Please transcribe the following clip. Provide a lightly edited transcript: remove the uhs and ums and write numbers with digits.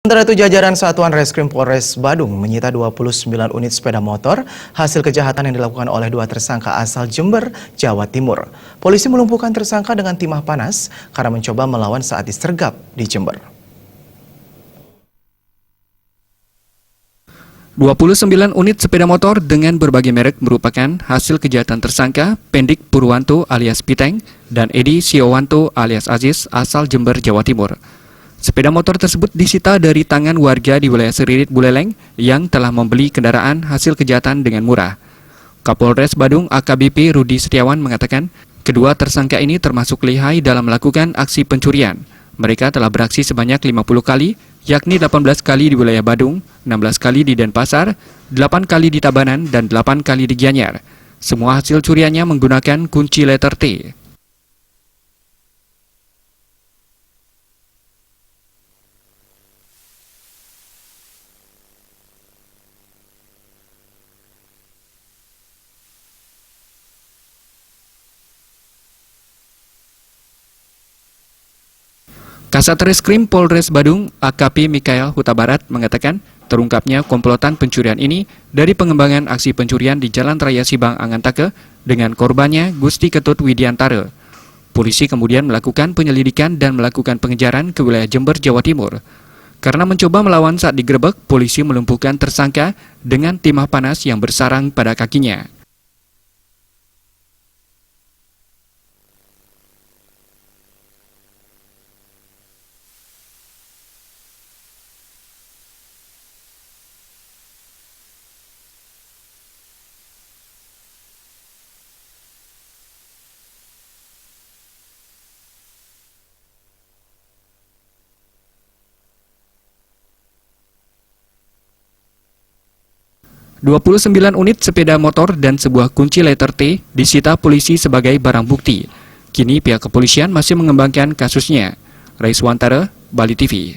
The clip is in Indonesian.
Sementara itu jajaran Satuan Reskrim Polres Badung menyita 29 unit sepeda motor hasil kejahatan yang dilakukan oleh dua tersangka asal Jember, Jawa Timur. Polisi melumpuhkan tersangka dengan timah panas karena mencoba melawan saat disergap di Jember. 29 unit sepeda motor dengan berbagai merek merupakan hasil kejahatan tersangka Pendik Purwanto alias Piteng dan Edi Siowanto alias Aziz asal Jember, Jawa Timur. Sepeda motor tersebut disita dari tangan warga di wilayah Seririt Buleleng yang telah membeli kendaraan hasil kejahatan dengan murah. Kapolres Badung AKBP Rudi Setiawan mengatakan, kedua tersangka ini termasuk lihai dalam melakukan aksi pencurian. Mereka telah beraksi sebanyak 50 kali, yakni 18 kali di wilayah Badung, 16 kali di Denpasar, 8 kali di Tabanan, dan 8 kali di Gianyar. Semua hasil curiannya menggunakan kunci letter T. Kasat Reskrim Polres Badung AKP Mikael Huta Barat mengatakan terungkapnya komplotan pencurian ini dari pengembangan aksi pencurian di Jalan Raya Sibang Angantake dengan korbannya Gusti Ketut Widiantara. Polisi kemudian melakukan penyelidikan dan melakukan pengejaran ke wilayah Jember, Jawa Timur. Karena mencoba melawan saat digerebek, polisi melumpuhkan tersangka dengan timah panas yang bersarang pada kakinya. ...29 unit sepeda motor dan sebuah kunci letter T disita polisi sebagai barang bukti. Kini pihak kepolisian masih mengembangkan kasusnya. Raiswantara, Bali TV.